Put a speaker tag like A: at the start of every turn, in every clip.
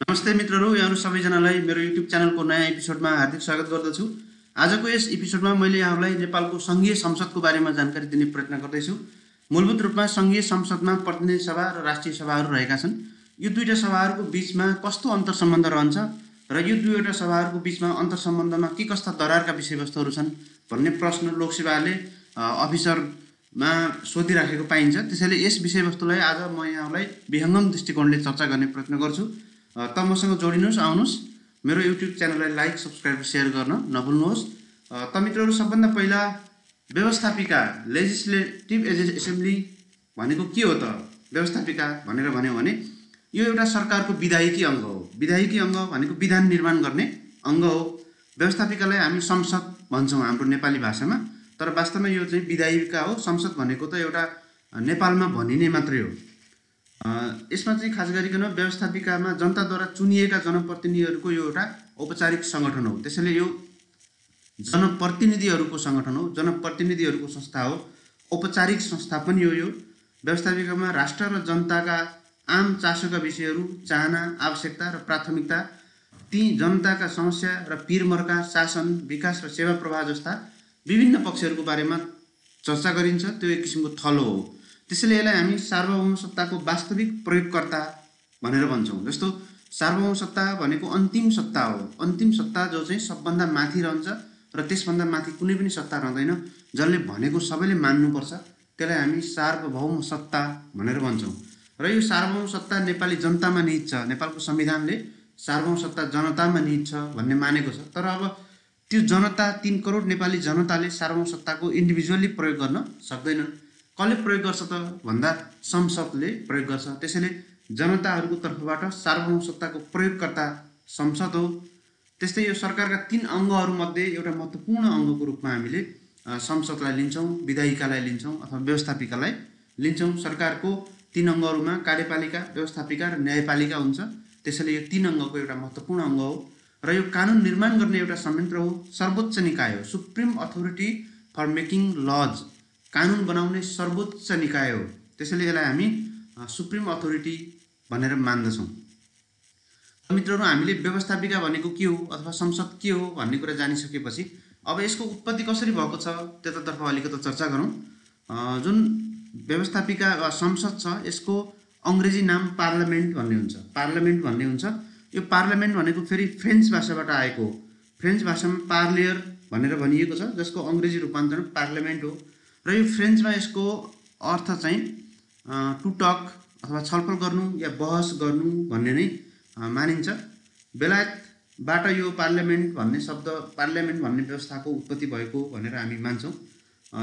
A: नमस्ते मित्रहरू, यहाँहरू सबैजनालाई मेरो युट्युब च्यानलको नयाँ एपिसोडमा हार्दिक स्वागत गर्दछु। आजको यस एपिसोडमा मैले यहाँहरूलाई नेपालको सङ्घीय संसदको बारेमा जानकारी दिने प्रयत्न गर्दैछु। मूलभूत रूपमा सङ्घीय संसदमा प्रतिनिधि सभा र राष्ट्रिय सभाहरू रहेका छन्। यो दुईटा सभाहरूको बिचमा कस्तो अन्तर्सम्बन्ध रहन्छ र यो दुईवटा सभाहरूको बिचमा अन्तर्सम्बन्धमा के कस्ता दरारका विषयवस्तुहरू छन् भन्ने प्रश्न लोकसेवाले अफिसरमा सोधिराखेको पाइन्छ। त्यसैले यस विषयवस्तुलाई आज म यहाँलाई विहङ्गम दृष्टिकोणले चर्चा गर्ने प्रयत्न गर्छु। त मसँग जोडिनुहोस्, आउनुहोस्। मेरो युट्युब च्यानललाई लाइक, सब्सक्राइब, सेयर गर्न नभुल्नुहोस्। त मित्रहरू, सबभन्दा पहिला व्यवस्थापिका लेजिस्लेटिभ एसेम्ब्ली भनेको के हो त? व्यवस्थापिका भनेर भन्यो भने यो एउटा सरकारको विधायिकी अङ्ग हो। विधायिकी अङ्ग भनेको विधान निर्माण गर्ने अङ्ग हो। व्यवस्थापिकालाई हामी संसद भन्छौँ हाम्रो नेपाली भाषामा, तर वास्तवमा यो चाहिँ विधायिका हो। संसद भनेको त एउटा नेपालमा भनिने मात्रै हो। यसमा चाहिँ खास गरिकन व्यवस्थापिकामा जनताद्वारा चुनिएका जनप्रतिनिधिहरूको यो एउटा औपचारिक सङ्गठन हो। त्यसैले यो जनप्रतिनिधिहरूको सङ्गठन हो, जनप्रतिनिधिहरूको संस्था हो, औपचारिक संस्था पनि हो। यो व्यवस्थापिकामा राष्ट्र र जनताका आम चासोका विषयहरू, चाहना, आवश्यकता र प्राथमिकता, ती जनताका समस्या र पीरमर्का, शासन, विकास र सेवा प्रवाह जस्ता विभिन्न पक्षहरूको बारेमा चर्चा गरिन्छ। त्यो एक किसिमको थलो हो। त्यसैले यसलाई हामी सार्वभौम सत्ताको वास्तविक प्रयोगकर्ता भनेर भन्छौँ। जस्तो सार्वभौम सत्ता भनेको अन्तिम सत्ता हो। अन्तिम सत्ता जो चाहिँ सबभन्दा माथि रहन्छ र त्यसभन्दा माथि कुनै पनि सत्ता रहँदैन, जसले भनेको सबैले मान्नुपर्छ, त्यसलाई हामी सार्वभौम सत्ता भनेर भन्छौँ। र यो सार्वभौम सत्ता नेपाली जनतामा निहित छ। नेपालको संविधानले सार्वभौम सत्ता जनतामा निहित छ भन्ने मानेको छ। तर अब त्यो जनता 3 करोड नेपाली जनताले सार्वभौम सत्ताको इन्डिभिजुअली प्रयोग गर्न सक्दैनन्। कसले प्रयोग गर्छ त भन्दा संसदले प्रयोग गर्छ। त्यसैले जनताहरूको तर्फबाट सार्वभौम सत्ताको प्रयोगकर्ता संसद हो। त्यस्तै यो सरकारका 3 अङ्गहरूमध्ये एउटा महत्त्वपूर्ण अङ्गको रूपमा हामीले संसदलाई लिन्छौँ, विधायिकालाई लिन्छौँ अथवा व्यवस्थापिकालाई लिन्छौँ। सरकारको 3 अङ्गहरूमा कार्यपालिका, व्यवस्थापिका र न्यायपालिका हुन्छ। त्यसैले यो 3 अङ्गको एउटा महत्त्वपूर्ण अङ्ग हो र यो कानुन निर्माण गर्ने एउटा संयन्त्र हो, सर्वोच्च निकाय हो, supreme authority for making laws, कानुन बनाउने सर्वोच्च निकाय हो। त्यसैले यसलाई हामी सुप्रिम अथोरिटी भनेर मान्दछौँ। मित्रहरू, हामीले व्यवस्थापिका भनेको के हो अथवा संसद के हो भन्ने कुरा जानिसकेपछि अब यसको उत्पत्ति कसरी भएको छ त्यतातर्फ अलिकति चर्चा गरौँ। जुन व्यवस्थापिका वा संसद छ, यसको अङ्ग्रेजी नाम पार्लियामेन्ट भन्ने हुन्छ। पार्लियामेन्ट भन्ने हुन्छ। यो पार्लियामेन्ट भनेको फेरि फ्रेन्च भाषाबाट आएको हो। फ्रेन्च भाषामा पार्लियर भनेर भनिएको छ, जसको अङ्ग्रेजी रूपान्तरण पार्लियामेन्ट हो। र यो फ्रेन्चमा यसको अर्थ चाहिँ टु टक अथवा छलफल गर्नु या बहस गर्नु भन्ने नै मानिन्छ। बेलायतबाट यो पार्लियामेन्ट भन्ने शब्द, पार्लियामेन्ट भन्ने व्यवस्थाको उत्पत्ति भएको भनेर हामी मान्छौँ।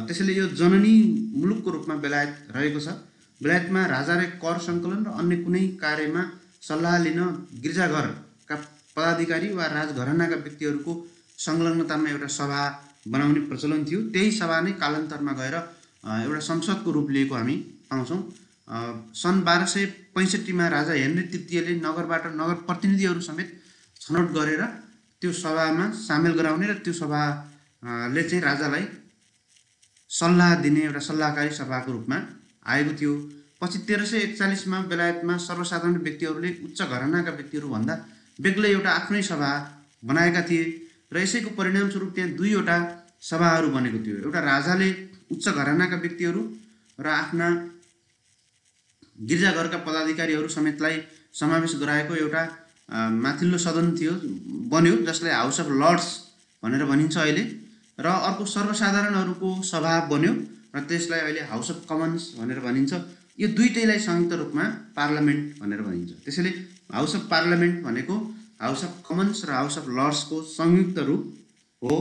A: त्यसैले यो जननी मुलुकको रूपमा बेलायत रहेको छ। बेलायतमा राजाले कर सङ्कलन र अन्य कुनै कार्यमा सल्लाह लिन गिर्जाघरका पदाधिकारी वा राजघरानाका व्यक्तिहरूको संलग्नतामा एउटा सभा बनाउने प्रचलन थियो। त्यही सभा नै कालान्तरमा गएर एउटा संसदको रूप लिएको हामी पाउँछौँ। सन् 1265मा राजा हेनरी तृतीयले नगरबाट नगर प्रतिनिधिहरू समेत छनौट गरेर त्यो सभामा सामेल गराउने र त्यो सभाले चाहिँ राजालाई सल्लाह दिने एउटा सल्लाहकारी सभाको रूपमा आएको थियो। पछि 1341मा बेलायतमा सर्वसाधारण व्यक्तिहरूले उच्च घरानाका व्यक्तिहरूभन्दा बेग्लै एउटा आफ्नै सभा बनाएका थिए र यसैको परिणामस्वरूप त्यहाँ 2वटा सभाहरू बनेको थियो। एउटा राजाले उच्च घरानाका व्यक्तिहरू र आफ्ना गिर्जाघरका पदाधिकारीहरू समेतलाई समावेश गराएको एउटा माथिल्लो सदन थियो, बन्यो, जसलाई हाउस अफ लर्ड्स भनेर भनिन्छ अहिले। र अर्को सर्वसाधारणहरूको सभा बन्यो र त्यसलाई अहिले हाउस अफ कमन्स भनेर भनिन्छ। यो दुईटैलाई संयुक्त रूपमा पार्लियामेन्ट भनेर भनिन्छ। त्यसैले हाउस अफ पार्लियामेन्ट भनेको हाउस अफ कमन्स र हाउस अफ लर्ड्सको संयुक्त रूप हो।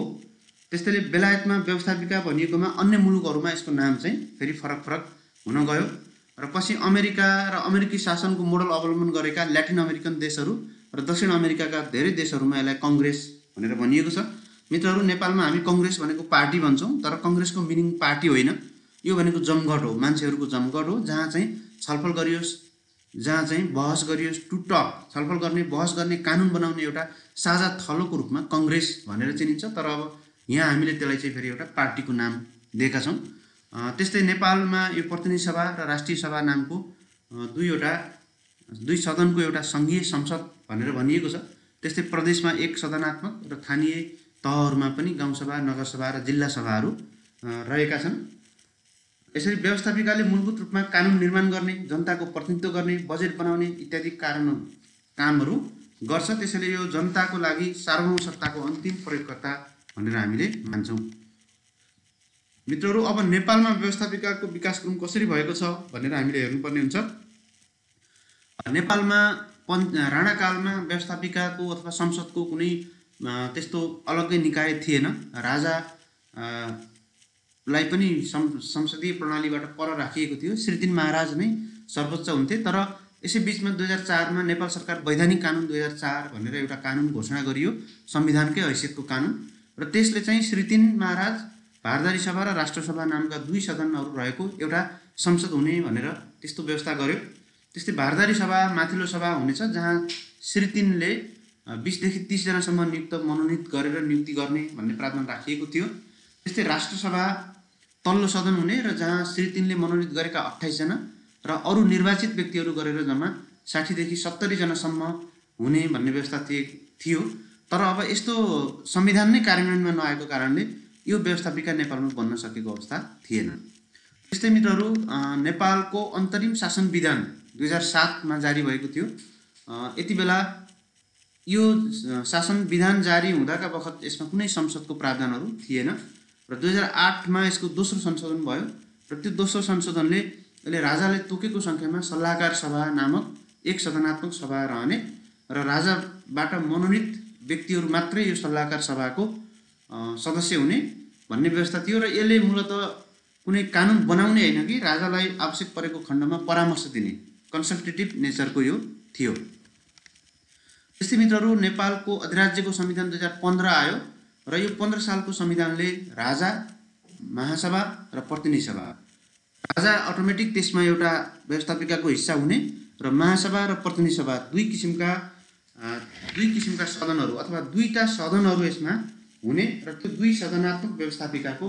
A: त्यस्तैले बेलायतमा व्यवस्थापिका भनिएकोमा अन्य मुलुकहरूमा यसको नाम चाहिँ फेरि फरक फरक हुन गयो र पछि अमेरिका र अमेरिकी शासनको मोडल अवलम्बन गरेका ल्याटिन अमेरिकन देशहरू र दक्षिण अमेरिकाका धेरै देशहरूमा यसलाई कङ्ग्रेस भनेर भनिएको छ। मित्रहरू, नेपालमा हामी कङ्ग्रेस भनेको पार्टी भन्छौँ, तर कङ्ग्रेसको मिनिङ पार्टी होइन। यो भनेको जमघट हो, मान्छेहरूको जमघट हो, जहाँ चाहिँ छलफल गरियोस्, जहाँ चाहिँ बहस गरियोस्, टु टक, छलफल गर्ने, बहस गर्ने, कानुन बनाउने एउटा साझा थलोको रूपमा कङ्ग्रेस भनेर चिनिन्छ। तर अब यहाँ हामीले त्यसलाई चाहिँ फेरि एउटा पार्टीको नाम दिएका छौँ। त्यस्तै नेपालमा यो प्रतिनिधि सभा र राष्ट्रिय सभा नामको 2वटा दुई सदनको एउटा सङ्घीय संसद भनेर भनिएको छ। त्यस्तै प्रदेशमा एक सदनात्मक र स्थानीय तहहरूमा पनि गाउँसभा, नगरसभा र जिल्ला सभाहरू रहेका छन्। यसरी व्यवस्थापिकाले मूलभूत रूपमा कानुन निर्माण गर्ने, जनताको प्रतिनिधित्व गर्ने, बजेट बनाउने इत्यादि कामहरू गर्छ। त्यसैले यो जनताको लागि सार्वभौम सत्ताको अन्तिम प्रयोगकर्ता भनेर हामीले मान्छौँ। मित्रहरू, अब नेपालमा व्यवस्थापिकाको विकास क्रम कसरी भएको छ भनेर हामीले हेर्नुपर्ने हुन्छ। नेपालमा राणाकालमा व्यवस्थापिकाको अथवा संसदको कुनै त्यस्तो अलग्गै निकाय थिएन। राजालाई पनि संसदीय प्रणालीबाट पर राखिएको थियो। श्री 3 महाराज नै सर्वोच्च हुन्थे। तर यसै बिचमा 2004 मा नेपाल सरकार वैधानिक कानुन 2004 भनेर एउटा कानुन घोषणा गरियो, संविधानकै हैसियतको कानुन। र त्यसले चाहिँ श्री 3 महाराज, भारदारी सभा र राष्ट्रसभा नामका दुई सदनहरू रहेको एउटा संसद हुने भनेर त्यस्तो व्यवस्था गर्यो। त्यस्तै भारदारी सभा माथिल्लो सभा हुनेछ, जहाँ श्री 3 ले 20 देखि 30 जनासम्म मनोनित गरेर नियुक्ति गर्ने भन्ने प्रावधान राखिएको थियो। त्यस्तै राष्ट्रसभा तल्लो सदन हुने र जहाँ श्री 3 ले मनोनित गरेका 28 जना र अरू निर्वाचित व्यक्तिहरू गरेर जम्मा 60 देखि 70 जनासम्म हुने भन्ने व्यवस्था थियो। तर अब यस्तो संविधान नै कार्यान्वयनमा नआएको कारणले यो व्यवस्थापिका नेपालमा बन्न सकेको अवस्था थिएन। त्यस्तै मित्रहरू, नेपालको अन्तरिम शासन विधान 2007 मा जारी भएको थियो। यति बेला यो शासन विधान जारी हुँदाका बखत यसमा कुनै संसदको प्रावधानहरू थिएन र 2008 मा यसको दोस्रो संशोधन भयो र त्यो दोस्रो संशोधनले राजाले तोकेको सङ्ख्यामा सल्लाहकार सभा नामक एक सदनात्मक सभा रहने र राजाबाट मनोनित व्यक्तिहरू मात्रै यो सल्लाहकार सभाको सदस्य हुने भन्ने व्यवस्था थियो। र यसले मूलत कुनै कानुन बनाउने होइन कि राजालाई आवश्यक परेको खण्डमा परामर्श दिने कन्सल्टेटिभ नेचरको यो थियो। त्यस्तै मित्रहरू, नेपालको अधिराज्यको संविधान 2015 आयो र यो 15 सालको संविधानले राजा, महासभा र प्रतिनिधि सभा, राजा अटोमेटिक त्यसमा एउटा व्यवस्थापिकाको हिस्सा हुने र महासभा र प्रतिनिधि सभा दुई किसिमका सदनहरू अथवा दुईटा सदनहरू यसमा हुने र त्यो दुई सदनात्मक व्यवस्थापिकाको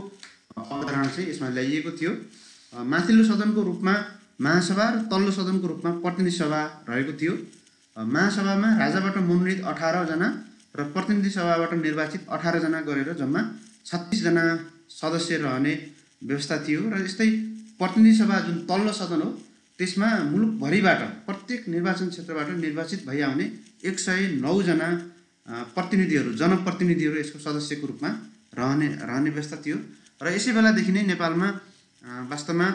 A: अवधारणा चाहिँ यसमा ल्याइएको थियो। माथिल्लो सदनको रूपमा महासभा र तल्लो सदनको रूपमा प्रतिनिधि सभा रहेको थियो। महासभामा राजाबाट मनोनित 18 जना र प्रतिनिधि सभाबाट निर्वाचित 18 जना गरेर जम्मा 36 जना सदस्य रहने व्यवस्था थियो। र यस्तै प्रतिनिधि सभा जुन तल्लो सदन हो त्यसमा मुलुकभरिबाट प्रत्येक निर्वाचन क्षेत्रबाट निर्वाचित भई आउने 109 जना प्रतिनिधिहरू, जनप्रतिनिधिहरू यसको सदस्यको रूपमा रहने व्यवस्था थियो। र यसै बेलादेखि नै नेपालमा वास्तवमा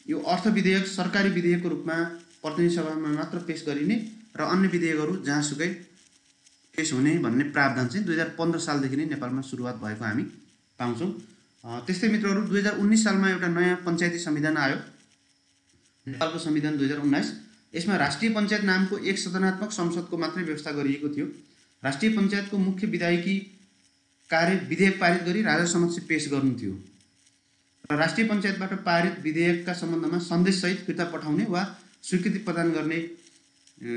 A: यो अर्थ विधेयक सरकारी विधेयकको रूपमा प्रतिनिधि सभामा मात्र पेश गरिने र अन्य विधेयकहरू जहाँसुकै पेश हुने भन्ने प्रावधान चाहिँ 2015 सालदेखि नै नेपालमा सुरुवात भएको हामी पाउँछौँ। त्यस्तै मित्रहरू, 2019 सालमा एउटा नयाँ पञ्चायती संविधान आयो, नेपालको संविधान 2019। यसमा राष्ट्रिय पञ्चायत नामको एक सदनात्मक संसदको मात्रै व्यवस्था गरिएको थियो। राष्ट्रिय पञ्चायतको मुख्य विधायकी कार्य विधेयक पारित गरी राजा समक्ष पेश गर्नु थियो र राष्ट्रिय पञ्चायतबाट पारित विधेयकका सम्बन्धमा सन्देशसहित फिर्ता पठाउने वा स्वीकृति प्रदान गर्ने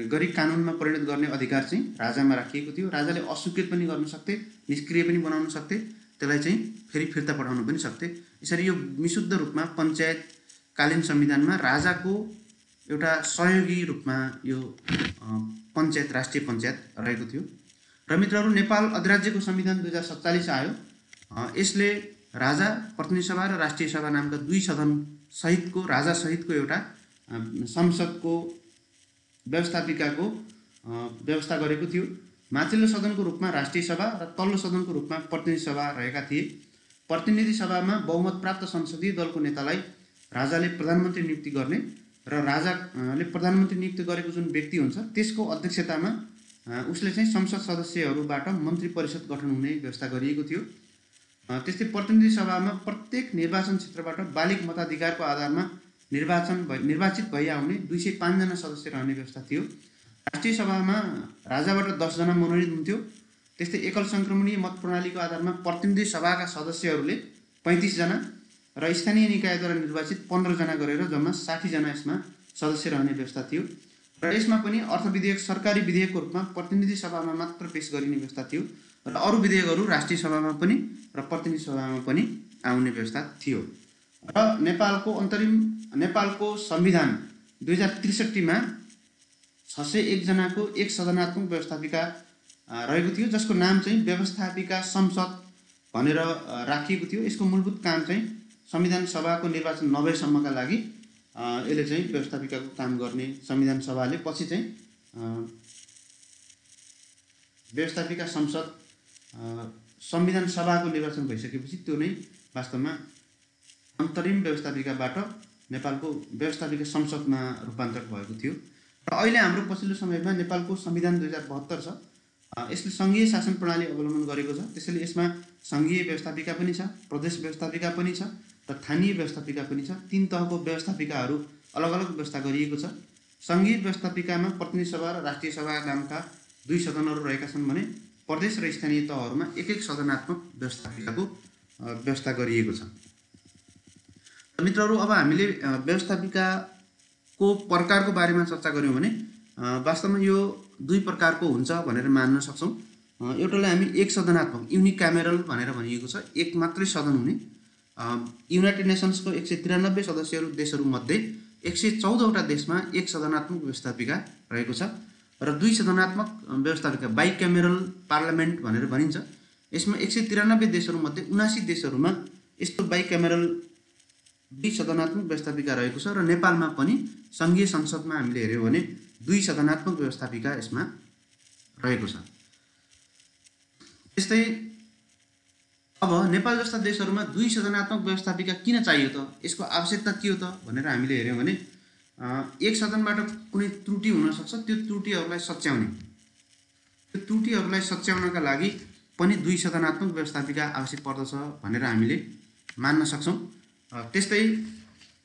A: गरी कानुनमा परिणत गर्ने अधिकार चाहिँ राजामा राखिएको थियो। राजाले अस्वीकृत पनि गर्न सक्थे, निष्क्रिय पनि बनाउन सक्थे, त्यसलाई चाहिँ फेरि फिर्ता पठाउन पनि सक्थे। यसरी यो विशुद्ध रूपमा पञ्चायतकालीन संविधानमा राजाको एउटा सहयोगी रूपमा यो पञ्चायत, राष्ट्रिय पञ्चायत रहेको थियो। र मित्रहरू, नेपाल अधिराज्यको संविधान 2047 आयो। यसले राजा, प्रतिनिधि सभा र राष्ट्रिय सभा नामका दुई सदन सहितको, राजा सहितको एउटा संसदको व्यवस्थापिकाको व्यवस्था गरेको थियो। माथिल्लो सदनको रूपमा राष्ट्रिय सभा र तल्लो सदनको रूपमा प्रतिनिधि सभा रहेका थिए। प्रतिनिधि सभामा बहुमत प्राप्त संसदीय दलको नेतालाई राजाले प्रधानमन्त्री नियुक्ति गर्ने र राजाले प्रधानमन्त्री नियुक्ति गरेको जुन व्यक्ति हुन्छ त्यसको अध्यक्षतामा उसले चाहिँ संसद सदस्यहरूबाट मन्त्री परिषद गठन हुने व्यवस्था गरिएको थियो। त्यस्तै प्रतिनिधि सभामा प्रत्येक निर्वाचन क्षेत्रबाट बालिग मताधिकारको आधारमा निर्वाचित भई आउने 205 जना सदस्य रहने व्यवस्था थियो। राष्ट्रिय सभामा राजाबाट 10 जना मनोनित हुन्थ्यो। त्यस्तै एकल सङ्क्रमणीय मत प्रणालीको आधारमा प्रतिनिधि सभाका सदस्यहरूले 35 जना र स्थानीय निकायद्वारा निर्वाचित 15 जना गरेर जम्मा 60 जना यसमा सदस्य रहने व्यवस्था थियो। र यसमा पनि अर्थ विधेयक सरकारी विधेयकको रूपमा प्रतिनिधि सभामा मात्र पेश गरिने व्यवस्था थियो र अरू विधेयकहरू राष्ट्रिय सभामा पनि र प्रतिनिधि सभामा पनि आउने व्यवस्था थियो। र नेपालको संविधान 2063 मा 601 जनाको एक सदनात्मक व्यवस्थापिका रहेको थियो, जसको नाम चाहिँ व्यवस्थापिका संसद भनेर राखिएको थियो। यसको मूलभूत काम चाहिँ संविधान सभाको निर्वाचन नभएसम्मका लागि यसले चाहिँ व्यवस्थापिकाको काम गर्ने। संविधान सभाले पछि चाहिँ व्यवस्थापिका संसद संविधान सभाको निर्वाचन भइसकेपछि त्यो नै वास्तवमा अन्तरिम व्यवस्थापिकाबाट नेपालको व्यवस्थापिका संसदमा रूपान्तरण भएको थियो। र अहिले हाम्रो पछिल्लो समयमा नेपालको संविधान 2072 छ। यसले सङ्घीय शासन प्रणाली अवलम्बन गरेको छ। त्यसैले यसमा सङ्घीय व्यवस्थापिका पनि छ, प्रदेश व्यवस्थापिका पनि छ र स्थानीय व्यवस्थापिका पनि छ। 3 तहको व्यवस्थापिकाहरू अलग अलग व्यवस्था गरिएको छ। सङ्घीय व्यवस्थापिकामा प्रतिनिधि सभा र राष्ट्रिय सभा नामका 2 सदनहरू रहेका छन् भने प्रदेश र स्थानीय तहहरूमा एक सदनात्मक व्यवस्थापिकाको व्यवस्था गरिएको छ। मित्रहरू, अब हामीले व्यवस्थापिकाको प्रकारको बारेमा चर्चा गऱ्यौँ भने वास्तवमा यो 2 प्रकारको हुन्छ भनेर मान्न सक्छौँ। एउटालाई हामी एक सदनात्मक युनिक्यामेरल भनेर भनिएको छ, एक मात्रै सदन हुने। युनाइटेड नेसन्सको 193 सदस्यहरू देशहरूमध्ये 114 वटा देशमा एक सदनात्मक व्यवस्थापिका रहेको छ र 2 सदनात्मक व्यवस्थापिका बाइक्यामेरल पार्लियामेन्ट भनेर भनिन्छ। यसमा 193 देशहरूमध्ये 79 देशहरूमा यस्तो बाइक्यामेरल 2 सदनात्मक व्यवस्थापिका रहेको छ र नेपालमा पनि सङ्घीय संसदमा हामीले हेर्यौँ भने 2 सदनात्मक व्यवस्थापिका यसमा रहेको छ। त्यस्तै अब नेपाल जस्ता देशहरूमा 2 सदनात्मक व्यवस्थापिका किन चाहियो त, यसको आवश्यकता के हो त भनेर हामीले हेर्यौँ भने एक सदनबाट कुनै त्रुटि हुनसक्छ, त्यो त्रुटिहरूलाई सच्याउनका लागि पनि 2 सदनात्मक व्यवस्थापिका आवश्यक पर्दछ भनेर हामीले मान्न सक्छौँ। त्यस्तै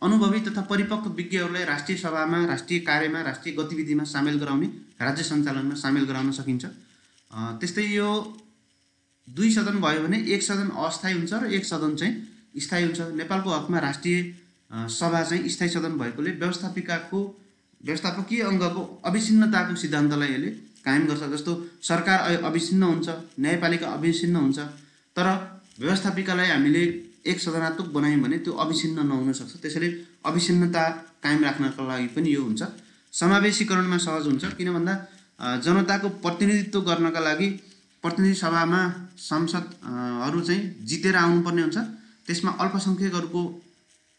A: अनुभवी तथा परिपक्व विज्ञहरूलाई राष्ट्रिय सभामा, राष्ट्रिय कार्यमा, राष्ट्रिय गतिविधिमा सामेल गराउने, राज्य सञ्चालनमा सामेल गराउन सकिन्छ। त्यस्तै यो 2 सदन भयो भने एक सदन अस्थायी हुन्छ र एक सदन चाहिँ स्थायी हुन्छ। नेपालको हकमा राष्ट्रिय सभा चाहिँ स्थायी सदन भएकोले व्यवस्थापकीय अङ्गको अविच्छिन्नताको सिद्धान्तलाई यसले कायम गर्छ। जस्तो सरकार अविच्छिन्न हुन्छ, न्यायपालिका अविच्छिन्न हुन्छ, तर व्यवस्थापिकालाई हामीले एक सदनात्मक बनायौँ भने त्यो अविच्छिन्न नहुन सक्छ। त्यसैले अविच्छिन्नता कायम राख्नका लागि पनि यो हुन्छ। समावेशीकरणमा सहज हुन्छ, किन भन्दा जनताको प्रतिनिधित्व गर्नका लागि प्रतिनिधि सभामा सांसदहरू चाहिँ जितेर आउनुपर्ने हुन्छ। त्यसमा अल्पसङ्ख्यकहरूको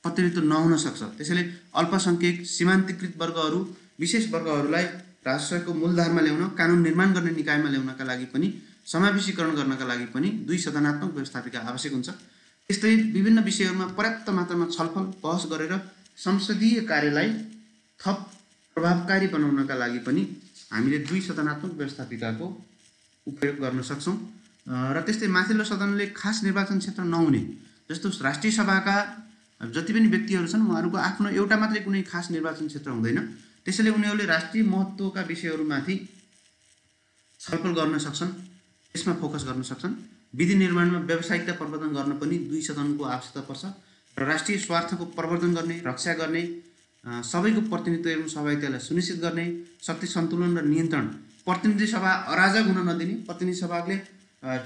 A: प्रतिनिधित्व नहुन सक्छ। त्यसैले अल्पसङ्ख्यक, सीमान्तकृत वर्गहरू, विशेष वर्गहरूलाई राष्ट्रको मूलधारमा ल्याउन, कानुन निर्माण गर्ने निकायमा ल्याउनका लागि पनि, समावेशीकरण गर्नका लागि पनि 2 सदनात्मक व्यवस्थापिका आवश्यक हुन्छ। त्यस्तै विभिन्न विषयहरूमा पर्याप्त मात्रामा छलफल बहस गरेर संसदीय कार्यलाई थप प्रभावकारी बनाउनका लागि पनि हामीले 2 सदनात्मक व्यवस्थापिकाको उपयोग गर्न सक्छौँ। र त्यस्तै माथिल्लो सदनले खास निर्वाचन क्षेत्र नहुने, जस्तो राष्ट्रिय सभाका जति पनि व्यक्तिहरू छन् उहाँहरूको आफ्नो एउटा मात्रै कुनै खास निर्वाचन क्षेत्र हुँदैन। त्यसैले उनीहरूले राष्ट्रिय महत्त्वका विषयहरूमाथि छलफल गर्न सक्छन्, यसमा फोकस गर्न सक्छन्। विधि निर्माणमा व्यावसायिकता प्रवर्धन गर्न पनि 2 सदनको आवश्यकता पर्छ र राष्ट्रिय स्वार्थको प्रवर्धन गर्ने, रक्षा गर्ने, सबैको प्रतिनिधित्व एवं सहभागितालाई सुनिश्चित गर्ने, शक्ति सन्तुलन र नियन्त्रण, प्रतिनिधि सभा अराजक हुन नदिने, प्रतिनिधि सभाले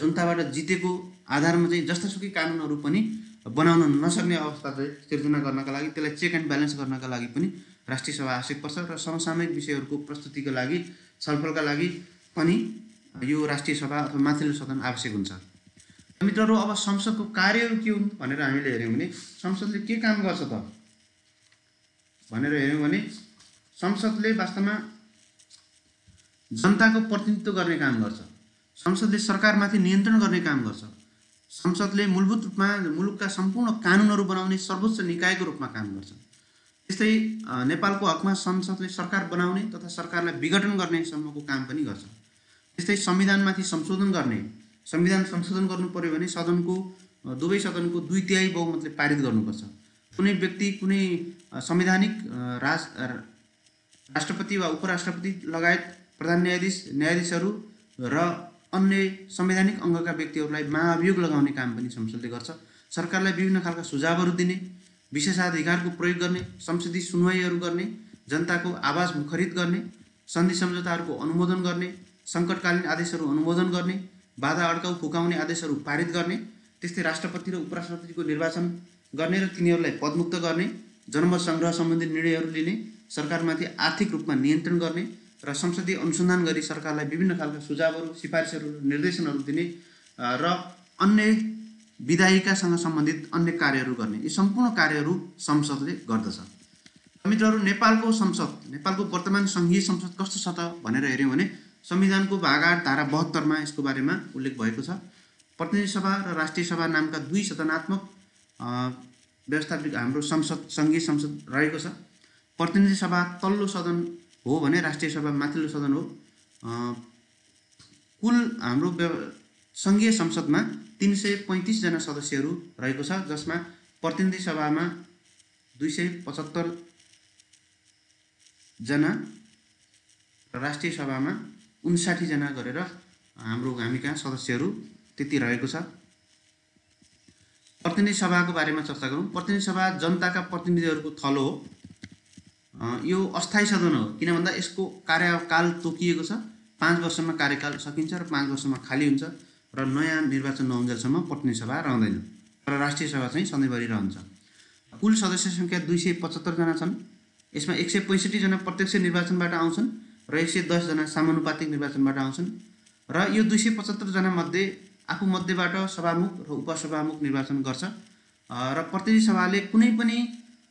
A: जनताबाट जितेको आधारमा चाहिँ जस्तासुकै कानुनहरू पनि बनाउन नसक्ने अवस्था चाहिँ सिर्जना गर्नका लागि, त्यसलाई चेक एन्ड ब्यालेन्स गर्नका लागि पनि राष्ट्रिय सभा आवश्यक पर्छ र समसामयिक विषयहरूको प्रस्तुतिका लागि, छलफलका लागि पनि यो राष्ट्रिय सभा अथवा माथिल्लो सदन आवश्यक हुन्छ। मित्रहरू, अब संसदको कार्यहरू के हुन् भनेर हामीले हेर्यौँ भने संसदले के काम गर्छ त भनेर हेर्यौँ भने संसदले वास्तवमा जनताको प्रतिनिधित्व गर्ने काम गर्छ। संसदले सरकारमाथि नियन्त्रण गर्ने काम गर्छ। संसदले मूलभूत रूपमा मुलुकका सम्पूर्ण कानुनहरू बनाउने सर्वोच्च निकायको रूपमा काम गर्छ। त्यस्तै नेपालको हकमा संसदले सरकार बनाउने तथा सरकारलाई विघटन गर्नेसम्मको काम पनि गर्छ। त्यस्तै संविधानमाथि संशोधन गर्ने, संविधान संशोधन गर्नु पर्यो भने दुवै सदनको 2/3 बहुमतले पारित गर्नुपर्छ। कुनै व्यक्ति, कुनै संवैधानिक राष्ट्रपति वा उपराष्ट्रपति लगायत प्रधान न्यायाधीशहरू र अन्य संवैधानिक अङ्गका व्यक्तिहरूलाई महाभियोग लगाउने काम पनि संसदले गर्छ। सरकारलाई विभिन्न खालका सुझावहरू दिने, विशेषाधिकारको प्रयोग गर्ने, संसदीय सुनवाईहरू गर्ने, जनताको आवाज मुखरित गर्ने, सन्धि सम्झौताहरूको अनुमोदन गर्ने, सङ्कटकालीन आदेशहरू अनुमोदन गर्ने, बाधा अड्काउ फुकाउने आदेशहरू पारित गर्ने, त्यस्तै राष्ट्रपति र उपराष्ट्रपतिको निर्वाचन गर्ने र तिनीहरूलाई पदमुक्त गर्ने, जनमत सङ्ग्रह सम्बन्धी निर्णयहरू लिने, सरकारमाथि आर्थिक रूपमा नियन्त्रण गर्ने र संसदीय अनुसन्धान गरी सरकारलाई विभिन्न खालका सुझावहरू, सिफारिसहरू, निर्देशनहरू दिने र अन्य विधायिकासँग सम्बन्धित अन्य कार्यहरू गर्ने, यी सम्पूर्ण कार्यहरू संसदले गर्दछ। मित्रहरू, नेपालको संसद, नेपालको वर्तमान सङ्घीय संसद कस्तो छ त भनेर हेऱ्यौँ भने संविधानको भाग 8 धारा 72 मा यसको बारेमा उल्लेख भएको छ। प्रतिनिधि सभा र राष्ट्रिय सभा नामका दुई सदनात्मक व्यवस्थापिक हाम्रो संसद, सङ्घीय संसद रहेको छ। प्रतिनिधि सभा तल्लो सदन हो भने राष्ट्रिय सभा माथिल्लो सदन हो। कुल हाम्रो सङ्घीय संसदमा 335 जना सदस्यहरू रहेको छ, जसमा प्रतिनिधि सभामा 275 जना र राष्ट्रिय सभामा 59 जना गरेर हामी कहाँ सदस्यहरू त्यति रहेको छ। प्रतिनिधि सभाको बारेमा चर्चा गरौँ। प्रतिनिधि सभा जनताका प्रतिनिधिहरूको थलो हो। यो अस्थायी सदन हो, किन भन्दा यसको कार्यकाल तोकिएको छ। 5 वर्षमा कार्यकाल सकिन्छ र 5 वर्षमा खाली हुन्छ र नयाँ निर्वाचन नहुन्जेलसम्म प्रतिनिधि सभा रहँदैन, र राष्ट्रिय सभा चाहिँ सधैँभरि रहन्छ। कुल सदस्य सङ्ख्या 275 जना छन्। यसमा 165 जना प्रत्यक्ष निर्वाचनबाट आउँछन् र 110 जना समानुपातिक निर्वाचनबाट आउँछन् र यो 275 जना मध्ये आफूमध्येबाट सभामुख र उपसभामुख निर्वाचन गर्छ र प्रतिनिधि सभाले कुनै पनि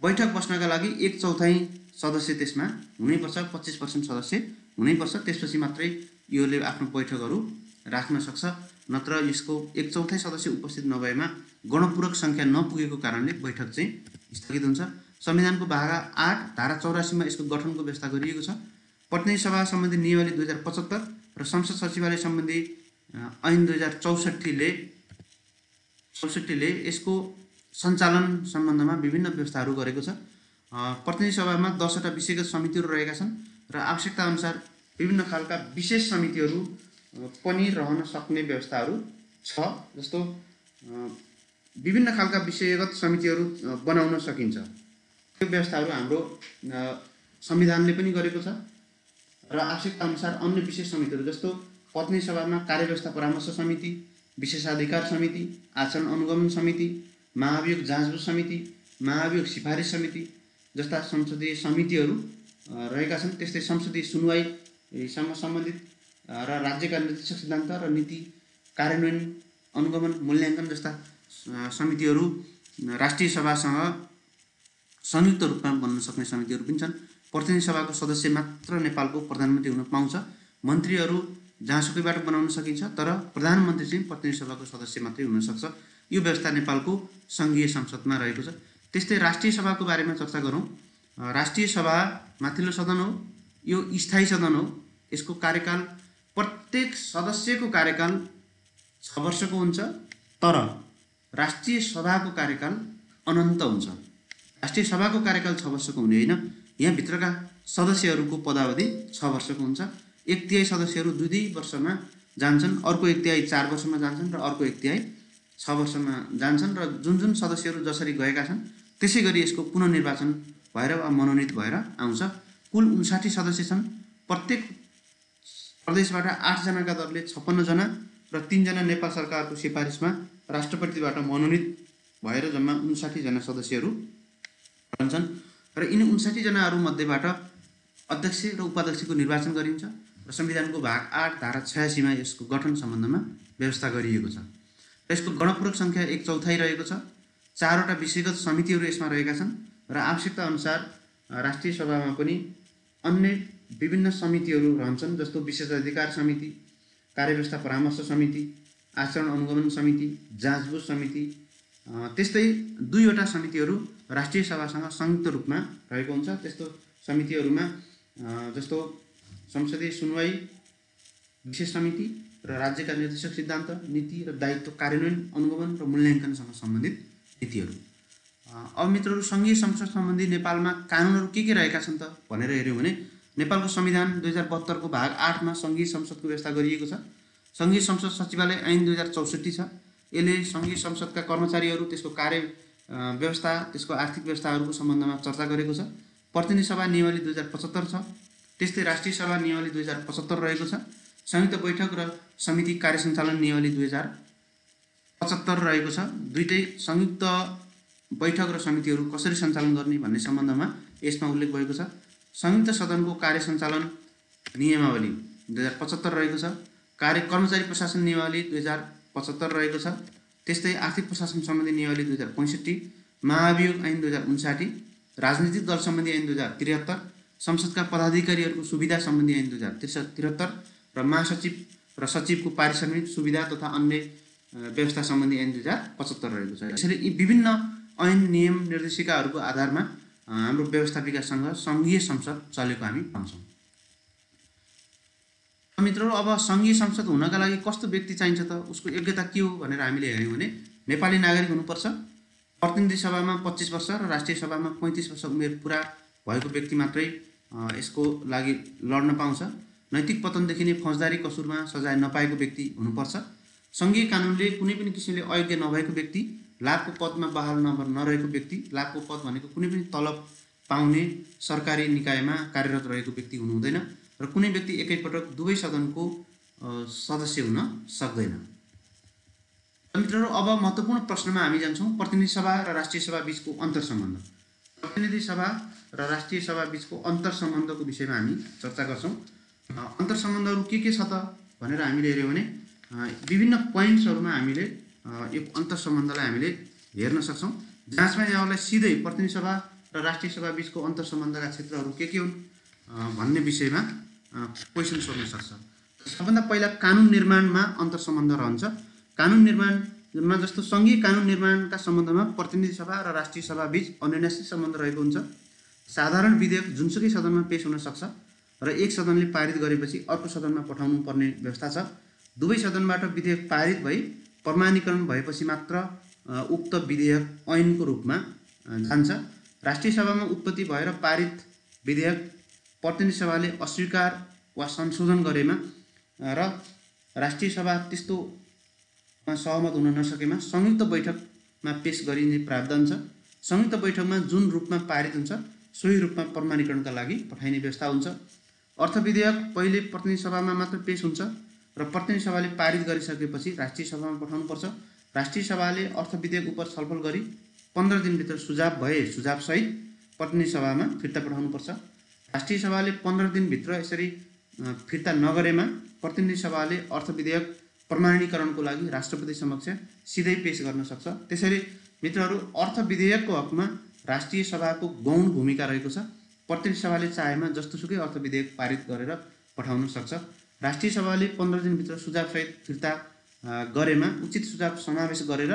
A: बैठक बस्नका लागि 1/4 सदस्य त्यसमा हुनैपर्छ, 25% सदस्य हुनैपर्छ। त्यसपछि मात्रै योले आफ्नो बैठकहरू राख्न सक्छ, नत्र यसको 1/4 सदस्य उपस्थित नभएमा गणपूरक सङ्ख्या नपुगेको कारणले बैठक चाहिँ स्थगित हुन्छ। संविधानको भाग 8 धारा 84 मा यसको गठनको व्यवस्था गरिएको छ। प्रतिनिधि सभा सम्बन्धी नियमावली 2075 र संसद सचिवालय सम्बन्धी ऐन 2064 ले यसको सञ्चालन सम्बन्धमा विभिन्न व्यवस्थाहरू गरेको छ। प्रतिनिधि सभामा 10 वटा विषयगत समितिहरू रहेका छन् र आवश्यकता अनुसार विभिन्न खालका विशेष समितिहरू पनि रहन सक्ने व्यवस्थाहरू छ। जस्तो विभिन्न खालका विषयगत समितिहरू बनाउन सकिन्छ। यो व्यवस्थाहरू हाम्रो संविधानले पनि गरेको छ र आवश्यकता अनुसार अन्य विशेष समितिहरू जस्तो प्रतिनिधि सभामा कार्यव्यवस्था परामर्श समिति, विशेषाधिकार समिति, आचरण अनुगमन समिति, महाभियोग जाँचबुझ समिति, महाभियोग सिफारिस समिति जस्ता संसदीय समितिहरू रहेका छन्। त्यस्तै संसदीय सुनवाईसँग सम्बन्धित र राज्यका निर्देशक सिद्धान्त र नीति कार्यान्वयन, अनुगमन, मूल्याङ्कन जस्ता समितिहरू राष्ट्रिय सभासँग संयुक्त रूपमा बन्न सक्ने समितिहरू पनि छन्। प्रतिनिधि सभाको सदस्य मात्र नेपालको प्रधानमन्त्री हुन पाउँछ। मन्त्रीहरू जहाँसुकैबाट बनाउन सकिन्छ, तर प्रधानमन्त्री चाहिँ प्रतिनिधि सभाको सदस्य मात्रै हुन सक्छ। यो व्यवस्था नेपालको सङ्घीय संसदमा रहेको छ। त्यस्तै राष्ट्रिय सभाको बारेमा चर्चा गरौँ। राष्ट्रिय सभा माथिल्लो सदन हो। यो स्थायी सदन हो। यसको कार्यकाल, प्रत्येक सदस्यको कार्यकाल 6 वर्षको हुन्छ, तर राष्ट्रिय सभाको कार्यकाल अनन्त हुन्छ। राष्ट्रिय सभाको कार्यकाल 6 वर्षको हुने होइन, यहाँभित्रका सदस्यहरूको पदावधि 6 वर्षको हुन्छ। 1/3 सदस्यहरू 2 वर्षमा जान्छन्, अर्को 1/3 4 वर्षमा जान्छन् र अर्को 1/3 6 वर्षमा जान्छन् र जुन सदस्यहरू जसरी गएका छन् त्यसै गरी यसको पुनर्निर्वाचन भएर वा मनोनित भएर आउँछ। कुल 59 सदस्य छन्। प्रत्येक प्रदेशबाट 8 जनाका दरले 56 जना र 3 जना नेपाल सरकारको सिफारिसमा राष्ट्रपतिबाट मनोनित भएर जम्मा 59 जना सदस्यहरू रहन्छन् र यिनी 59 जनाहरू मध्येबाट अध्यक्ष र उपाध्यक्षको निर्वाचन गरिन्छ र संविधानको भाग 8 धारा 86 मा यसको गठन सम्बन्धमा व्यवस्था गरिएको छ। यसको गणपूरक सङ्ख्या 1/4 रहेको छ। 4 वटा विषयगत समितिहरू यसमा रहेका छन् र आवश्यकता अनुसार राष्ट्रिय सभामा पनि अन्य विभिन्न समितिहरू रहन्छन्, जस्तो विशेषाधिकार समिति, कार्यव्यवस्था परामर्श समिति, आचरण अनुगमन समिति, जाँचबुझ समिति। त्यस्तै 2 वटा समितिहरू राष्ट्रिय सभासँग संयुक्त रूपमा रहेको हुन्छ। त्यस्तो समितिहरूमा जस्तो संसदीय सुनवाई विशेष समिति र राज्यका निर्देशक सिद्धान्त, नीति र दायित्व कार्यान्वयन, अनुगमन र मूल्याङ्कनसँग सम्बन्धित नीतिहरू। अब मित्रहरू, सङ्घीय संसद सम्बन्धी नेपालमा कानुनहरू के रहेका छन् त भनेर हेऱ्यौँ भने नेपालको संविधान 2072 को भाग 8 मा सङ्घीय संसदको व्यवस्था गरिएको छ। सङ्घीय संसद सचिवालय ऐन 2064 छ। यसले सङ्घीय संसदका कर्मचारीहरू, त्यसको कार्य व्यवस्था, त्यसको आर्थिक व्यवस्थाहरूको सम्बन्धमा चर्चा गरेको छ। प्रतिनिधि सभा नियमावली 2075 छ। त्यस्तै राष्ट्रिय सभा नियमावली 2075 रहेको छ। संयुक्त बैठक र समिति कार्य सञ्चालन नियमावली 2075 रहेको छ। दुईटै संयुक्त बैठक र समितिहरू कसरी सञ्चालन गर्ने भन्ने सम्बन्धमा यसमा उल्लेख भएको छ। संयुक्त सदनको कार्य सञ्चालन नियमावली 2075 रहेको छ। कर्मचारी प्रशासन नियमावली 2075 रहेको छ। त्यस्तै आर्थिक प्रशासन सम्बन्धी नियमावली 2065, महाभियोग ऐन 2059, राजनीतिक दल सम्बन्धी ऐन 2073, संसदका पदाधिकारीहरूको सुविधा सम्बन्धी ऐन 2073 र महासचिव र सचिवको पारिश्रमिक सुविधा तथा अन्य व्यवस्था सम्बन्धी ऐन 2075 रहेको छ। यसरी यी विभिन्न ऐन नियम निर्देशिकाहरूको आधारमा हाम्रो व्यवस्थापिकासँग सङ्घीय संसद चलेको हामी पाउँछौँ। मित्रहरू, अब सङ्घीय संसद हुनका लागि कस्तो व्यक्ति चाहिन्छ त, उसको योग्यता के हो भनेर हामीले हेऱ्यौँ भने नेपाली नागरिक हुनुपर्छ, प्रतिनिधि सभामा 25 वर्ष र राष्ट्रिय सभामा 35 वर्ष उमेर पुरा भएको व्यक्ति मात्रै यसको लागि लड्न पाउँछ। नैतिक पतनदेखि नै फौजदारी कसुरमा सजाय नपाएको व्यक्ति हुनुपर्छ। सङ्घीय कानुनले कुनै पनि किसिमले अयोग्य नभएको व्यक्ति, लाभको पदमा बहाल नरहेको व्यक्ति, लाभको पद भनेको कुनै पनि तलब पाउने सरकारी निकायमा कार्यरत रहेको व्यक्ति हुनु हुँदैन र कुनै व्यक्ति एकैपटक दुवै सदनको सदस्य हुन सक्दैन। मित्रहरू, अब महत्त्वपूर्ण प्रश्नमा हामी जान्छौँ, प्रतिनिधि सभा र राष्ट्रिय सभा बीचको अन्तर सम्बन्ध। प्रतिनिधि सभा र राष्ट्रिय सभा बीचको अन्तर सम्बन्धको विषयमा हामी चर्चा गर्छौँ। अन्तर सम्बन्धहरू के छ त भनेर हामीले हेऱ्यौँ भने विभिन्न पोइन्ट्सहरूमा हामीले यो अन्तर सम्बन्धलाई हामीले हेर्न सक्छौँ। जाँचमा यहाँहरूलाई सिधै प्रतिनिधि सभा र राष्ट्रिय सभा बीचको अन्तर सम्बन्धका क्षेत्रहरू के हुन् भन्ने विषयमा क्वेसन सोध्न सक्छ। सबभन्दा पहिला कानुन निर्माणमा अन्तर सम्बन्ध रहन्छ। कानुन निर्माणमा जस्तो सङ्घीय कानुन निर्माणका सम्बन्धमा प्रतिनिधि सभा र राष्ट्रिय सभा बीच अन्योन्याश्रित सम्बन्ध रहेको हुन्छ। साधारण विधेयक जुनसुकै सदनमा पेश हुन सक्छ र एक सदनले पारित गरेपछि अर्को सदनमा पठाउनु पर्ने व्यवस्था छ। दुवै सदनबाट विधेयक पारित भई प्रमाणीकरण भएपछि मात्र उक्त विधेयक ऐनको रूपमा जान्छ। राष्ट्रिय सभामा उत्पत्ति भएर पारित विधेयक प्रतिनिधि सभाले अस्वीकार वा संशोधन गरेमा र राष्ट्रिय सभा त्यस्तोमा सहमत हुन नसकेमा संयुक्त बैठकमा पेश गरिने प्रावधान छ। संयुक्त बैठकमा जुन रूपमा पारित हुन्छ सोही रूपमा प्रमाणीकरणका लागि पठाइने व्यवस्था हुन्छ। अर्थ विधेयक पहिले प्रतिनिधि सभामा मात्र पेश हुन्छ र प्रतिनिधि सभाले पारित गरिसकेपछि राष्ट्रिय सभामा पठाउनुपर्छ। राष्ट्रिय सभाले अर्थ विधेयक उप छलफल गरी 15 दिनभित्र सुझाव भए सुझावसहित प्रतिनिधि सभामा फिर्ता पठाउनुपर्छ। राष्ट्रिय सभाले 15 दिनभित्र यसरी फिर्ता नगरेमा प्रतिनिधि सभाले अर्थ विधेयक प्रमाणीकरणको लागि राष्ट्रपति समक्ष सिधै पेश गर्न सक्छ। त्यसैले मित्रहरू, अर्थ विधेयकको हकमा राष्ट्रिय सभाको गौण भूमिका रहेको छ। प्रतिनिधि सभाले चाहेमा जस्तोसुकै अर्थ विधेयक पारित गरेर पठाउन सक्छ। राष्ट्रिय सभाले 15 दिनभित्र सुझावसहित फिर्ता गरेमा उचित सुझाव समावेश गरेर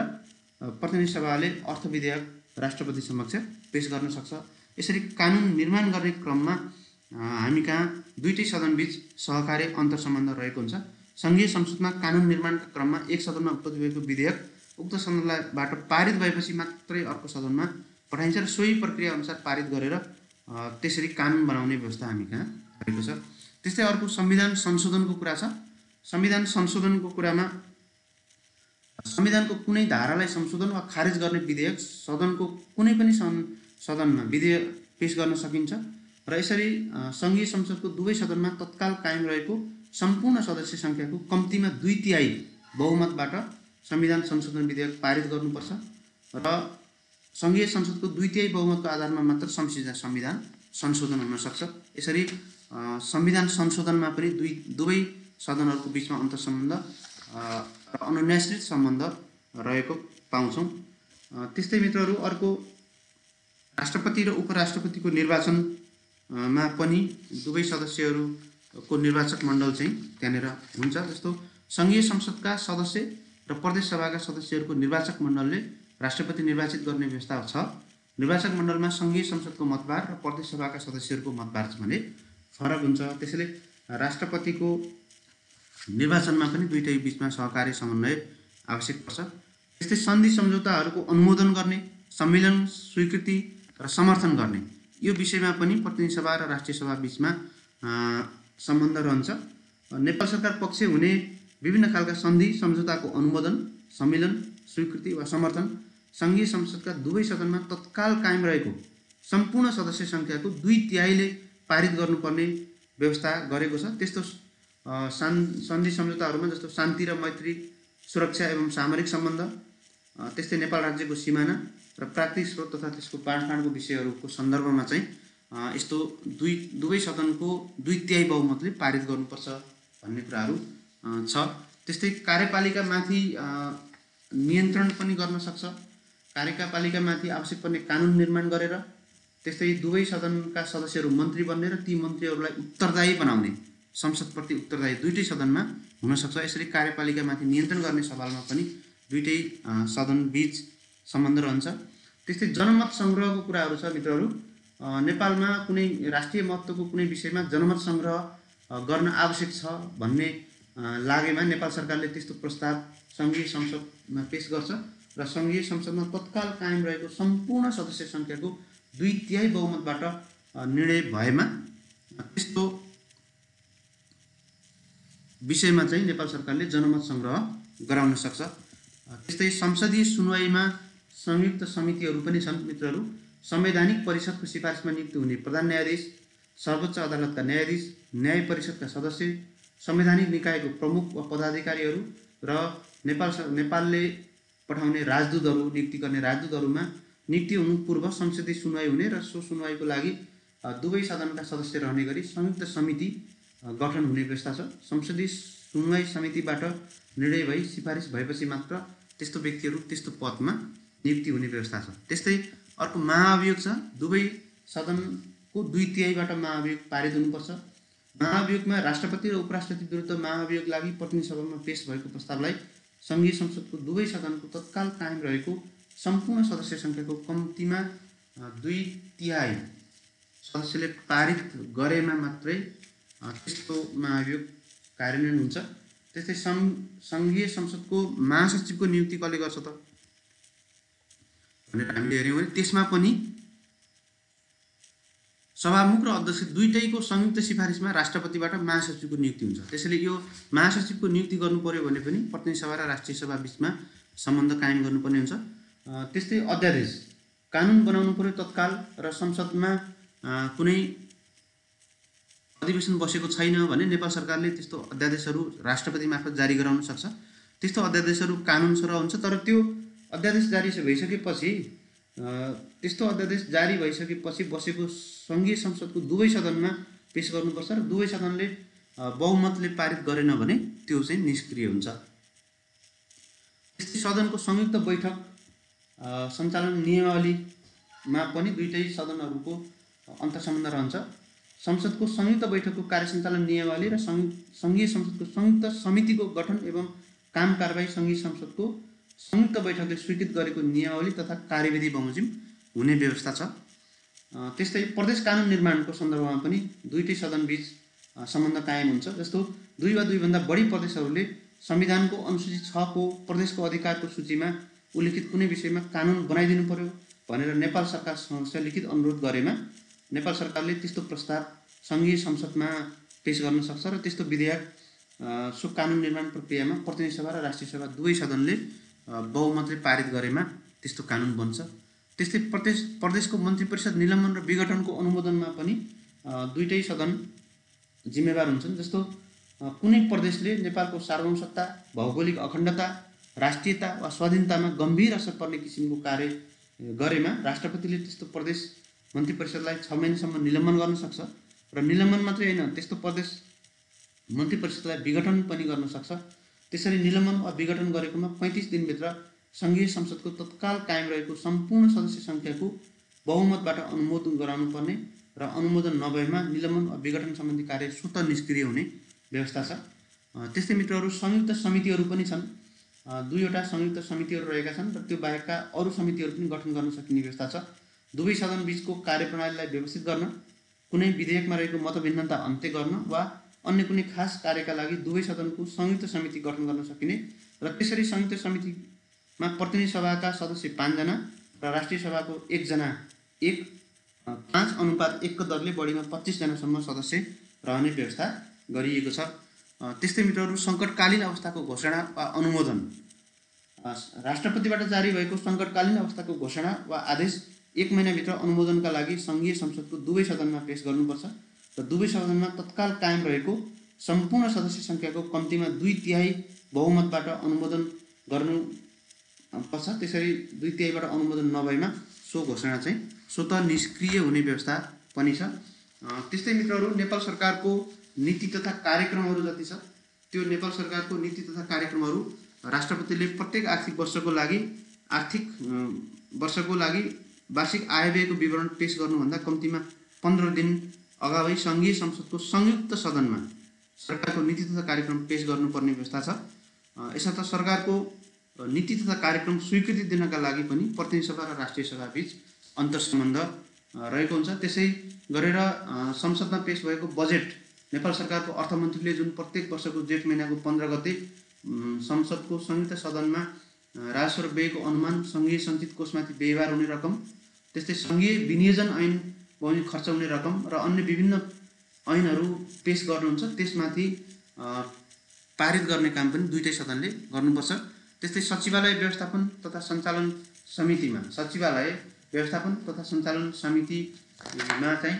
A: प्रतिनिधि सभाले अर्थ विधेयक राष्ट्रपति समक्ष पेश गर्न सक्छ। यसरी कानुन निर्माण गर्ने क्रममा हामी कहाँ दुईटै सदनबीच सहकार्य अन्तर सम्बन्ध रहेको हुन्छ। सङ्घीय संसदमा कानुन निर्माणका क्रममा एक सदनमा उत्पत्ति भएको विधेयक उक्त सदनबाट पारित भएपछि मात्रै अर्को सदनमा पठाइन्छ र सोही प्रक्रिया अनुसार पारित गरेर त्यसरी कानुन बनाउने व्यवस्था हामी कहाँ रहेको छ। त्यस्तै अर्को संविधान संशोधनको कुरा छ। संविधान संशोधनको कुरामा संविधानको कुनै धारालाई संशोधन वा खारेज गर्ने विधेयक सदनको कुनै पनि सदनमा विधेयक पेश गर्न सकिन्छ र यसरी सङ्घीय संसदको दुवै सदनमा तत्काल कायम रहेको सम्पूर्ण सदस्य सङ्ख्याको कम्तीमा 2/3 बहुमतबाट संविधान संशोधन विधेयक पारित गर्नुपर्छ र सङ्घीय संसदको 2/3 बहुमतको आधारमा मात्र संविधान संशोधन हुन सक्छ। यसरी संविधान संशोधनमा पनि दुवै सदनहरूको बिचमा अन्तर सम्बन्ध र अनुन्याश्रित सम्बन्ध रहेको पाउँछौँ। त्यस्तै मित्रहरू, अर्को राष्ट्रपति र उपराष्ट्रपतिको निर्वाचनमा पनि दुवै सदस्यहरूको निर्वाचक मण्डल चाहिँ त्यहाँनिर हुन्छ। जस्तो सङ्घीय संसदका सदस्य र प्रदेश सभाका सदस्यहरूको निर्वाचक मण्डलले राष्ट्रपति निर्वाचित गर्ने व्यवस्था छ। निर्वाचक मण्डलमा सङ्घीय संसदको मतभार र प्रदेश सभाका सदस्यहरूको मतभार भने फरक हुन्छ। त्यसैले राष्ट्रपतिको निर्वाचनमा पनि दुईटै बिचमा सहकारी समन्वय आवश्यक पर्छ। त्यस्तै सन्धि सम्झौताहरूको अनुमोदन गर्ने, सम्मेलन, स्वीकृति र समर्थन गर्ने यो विषयमा पनि प्रतिनिधि सभा र राष्ट्रिय सभा बिचमा सम्बन्ध रहन्छ। नेपाल सरकार पक्ष हुने विभिन्न खालका सन्धि सम्झौताको अनुमोदन, सम्मेलन, स्वीकृति वा समर्थन सङ्घीय संसदका दुवै सदनमा तत्काल कायम रहेको सम्पूर्ण सदस्य सङ्ख्याको 2/3ले पारित गर्नुपर्ने व्यवस्था गरेको छ। त्यस्तो सन्धि सम्झौताहरूमा जस्तो शान्ति र मैत्री, सुरक्षा एवं सामरिक सम्बन्ध, त्यस्तै नेपाल राज्यको सिमाना, र प्राकृतिक स्रोत तथा त्यसको बाँडफाँडको विषयहरूको सन्दर्भमा चाहिँ यस्तो दुवै सदनको 2/3 बहुमतले पारित गर्नुपर्छ भन्ने कुराहरू छ। त्यस्तै कार्यपालिकामाथि नियन्त्रण पनि गर्न सक्छ। कार्यपालिकामाथि आवश्यक पर्ने कानुन निर्माण गरेर त्यस्तै दुवै सदनका सदस्यहरू मन्त्री बन्ने र ती मन्त्रीहरूलाई उत्तरदायी बनाउने, संसदप्रति उत्तरदायी दुईटै सदनमा हुनसक्छ। यसरी कार्यपालिकामाथि नियन्त्रण गर्ने सवालमा पनि दुईटै सदन बीच सम्बन्ध रहन्छ। त्यस्तै जनमत सङ्ग्रहको कुराहरू छ मित्रहरू। नेपालमा कुनै राष्ट्रिय महत्त्वको कुनै विषयमा जनमत सङ्ग्रह गर्न आवश्यक छ भन्ने लागेमा नेपाल सरकारले त्यस्तो प्रस्ताव सङ्घीय संसदमा पेश गर्छ र सङ्घीय संसदमा तत्काल कायम रहेको सम्पूर्ण सदस्य सङ्ख्याको 2/3 बहुमतबाट निर्णय भएमा त्यस्तो विषयमा चाहिँ नेपाल सरकारले जनमत सङ्ग्रह गराउन सक्छ। त्यस्तै संसदीय सुनवाईमा संयुक्त समितिहरू पनि छन् मित्रहरू। संवैधानिक परिषदको सिफारिसमा नियुक्त हुने प्रधान न्यायाधीश, सर्वोच्च अदालतका न्यायाधीश, न्याय परिषदका सदस्य, संवैधानिक निकायको प्रमुख वा पदाधिकारीहरू र नेपालले पठाउने राजदूतहरू, नियुक्ति गर्ने राजदूतहरूमा नियुक्ति हुनु पूर्व संसदीय सुनवाई हुने र सो सुनवाईको लागि दुवै सदनका सदस्य रहने गरी संयुक्त समिति गठन हुने व्यवस्था छ। संसदीय सुनवाई समितिबाट निर्णय भई सिफारिस भएपछि मात्र त्यस्तो व्यक्तिहरू त्यस्तो पदमा नियुक्ति हुने व्यवस्था छ। त्यस्तै अर्को महाभियोग छ। दुवै सदनको 2/3बाट महाभियोग पारित हुनुपर्छ। महाभियोगमा राष्ट्रपति र उपराष्ट्रपति विरुद्ध महाभियोग लागि प्रतिनिधि सभामा पेश भएको प्रस्तावलाई सङ्घीय संसदको दुवै सदनको तत्काल कायम रहेको सम्पूर्ण सदस्य सङ्ख्याको कम्तीमा 2/3 सदस्यले पारित गरेमा मात्रै त्यस्तो महाभियोग कार्यान्वयन हुन्छ। त्यस्तै सङ्घीय संसदको महासचिवको नियुक्ति कसले गर्छ त भनेर हामीले हेऱ्यौँ भने त्यसमा पनि सभामुख र अध्यक्ष दुईटैको संयुक्त सिफारिसमा राष्ट्रपतिबाट महासचिवको नियुक्ति हुन्छ। त्यसैले यो महासचिवको नियुक्ति गर्नु पर्यो भने पनि प्रतिनिधि सभा र राष्ट्रिय सभा बिचमा सम्बन्ध कायम गर्नुपर्ने हुन्छ। त्यस्तै अध्यादेश कानुन बनाउनु पर्यो तत्काल र संसदमा कुनै अधिवेशन बसेको छैन भने नेपाल सरकारले त्यस्तो अध्यादेशहरू राष्ट्रपति मार्फत जारी गराउन सक्छ। त्यस्तो अध्यादेशहरू कानुन सरह हुन्छ। तर त्यो अध्यादेश जारी भइसकेपछि त्यस्तो अध्यादेश जारी भइसकेपछि बसेको सङ्घीय संसदको दुवै सदनमा पेश गर्नुपर्छ र दुवै सदनले बहुमतले पारित गरेन भने त्यो चाहिँ निष्क्रिय हुन्छ। त्यस्तै सदनको संयुक्त बैठक सञ्चालन नियमावलीमा पनि दुईटै सदनहरूको अन्तर्सम्बन्ध रहन्छ। संसदको संयुक्त बैठकको कार्य सञ्चालन नियमावली र सङ्घीय संसदको संयुक्त समितिको गठन एवं काम कारबाही सङ्घीय संसदको संयुक्त बैठकले स्वीकृत गरेको नियमावली तथा कार्यविधि बमोजिम हुने व्यवस्था छ। त्यस्तै प्रदेश कानुन निर्माणको सन्दर्भमा पनि दुईटै सदनबीच सम्बन्ध कायम हुन्छ। जस्तो 2 वा 2 भन्दा बढी प्रदेशहरूले संविधानको अनुसूची 6 को प्रदेशको अधिकारको सूचीमा उल्लेखित कुनै विषयमा कानुन बनाइदिनु पर्यो भनेर नेपाल सरकारसँग लिखित अनुरोध गरेमा नेपाल सरकारले त्यस्तो प्रस्ताव सङ्घीय संसदमा पेश गर्न सक्छ र त्यस्तो विधेयक सो कानुन निर्माण प्रक्रियामा प्रतिनिधि सभा र राष्ट्रिय सभा दुवै सदनले बहुमतले पारित गरेमा त्यस्तो कानुन बन्छ। त्यस्तै प्रदेशको मन्त्री परिषद निलम्बन र विघटनको अनुमोदनमा पनि दुईटै सदन जिम्मेवार हुन्छन्। जस्तो कुनै प्रदेशले नेपालको सार्वभौमसत्ता, भौगोलिक अखण्डता, राष्ट्रियता वा स्वाधीनतामा गम्भीर असर पर्ने किसिमको कार्य गरेमा राष्ट्रपतिले त्यस्तो प्रदेश मन्त्री परिषदलाई 6 महिनासम्म निलम्बन गर्न सक्छ र निलम्बन मात्रै होइन त्यस्तो प्रदेश मन्त्री परिषदलाई विघटन पनि गर्न सक्छ। त्यसरी निलम्बन वा विघटन गरेकोमा 35 दिनभित्र सङ्घीय संसदको तत्काल कायम रहेको सम्पूर्ण सदस्य सङ्ख्याको बहुमतबाट अनुमोदन गराउनु पर्ने र अनुमोदन नभएमा निलम्बन वा विघटन सम्बन्धी कार्य स्वतः निष्क्रिय हुने व्यवस्था छ। त्यस्तै मित्रहरू संयुक्त समितिहरू पनि छन्। 2वटा संयुक्त समितिहरू रहेका छन् र त्यो बाहेकका अरू समितिहरू पनि गठन गर्न सकिने व्यवस्था छ। दुवै सदन बीचको कार्यप्रणालीलाई व्यवस्थित गर्न, कुनै विधेयकमा रहेको मतभिन्नता अन्त्य गर्न वा अन्य कुनै खास कार्यका लागि दुवै सदनको संयुक्त समिति गठन गर्न सकिने र त्यसरी संयुक्त समितिमा प्रतिनिधि सभाका सदस्य 5 जना र राष्ट्रिय सभाको 1 जना 5:1 को दरले बढीमा 25 जनासम्म सदस्य रहने व्यवस्था गरिएको छ। त्यस्तै मित्रहरू सङ्कटकालीन अवस्थाको घोषणा वा अनुमोदन, राष्ट्रपतिबाट जारी भएको सङ्कटकालीन अवस्थाको घोषणा वा आदेश 1 महिनाभित्र अनुमोदनका लागि सङ्घीय संसदको दुवै सदनमा पेश गर्नुपर्छ र दुवै सदनमा तत्काल कायम रहेको सम्पूर्ण सदस्य सङ्ख्याको कम्तीमा 2/3 बहुमतबाट अनुमोदन गर्नु पर्छ। त्यसरी 2/3बाट अनुमोदन नभएमा सो घोषणा चाहिँ स्वतः निष्क्रिय हुने व्यवस्था पनि छ। त्यस्तै मित्रहरू, नेपाल सरकारको नीति तथा कार्यक्रमहरू जति छ त्यो नेपाल सरकारको नीति तथा कार्यक्रमहरू राष्ट्रपतिले प्रत्येक आर्थिक वर्षको लागि वार्षिक आयव्ययको विवरण पेश गर्नुभन्दा कम्तीमा 15 दिन अगावै सङ्घीय संसदको संयुक्त सदनमा सरकारको नीति तथा कार्यक्रम पेश गर्नुपर्ने व्यवस्था छ। यसर्थ सरकारको नीति तथा कार्यक्रम स्वीकृति दिनका लागि पनि प्रतिनिधि सभा र राष्ट्रिय सभा बीच अन्तर्सम्बन्ध रहेको हुन्छ। त्यसै गरेर संसदमा पेश भएको बजेट नेपाल सरकारको अर्थमन्त्रीले जुन प्रत्येक वर्षको जेठ महिनाको 15 गते संसदको संयुक्त सदनमा राजस्व र व्ययको अनुमान, सङ्घीय सञ्चित कोषमाथि व्यवहार हुने रकम, त्यस्तै सङ्घीय विनियोजन ऐन बमोजिम खर्च हुने रकम र अन्य विभिन्न ऐनहरू पेश गर्नुहुन्छ, त्यसमाथि पारित गर्ने काम पनि दुईटै सदनले गर्नुपर्छ। त्यस्तै सचिवालय व्यवस्थापन तथा सञ्चालन समितिमा चाहिँ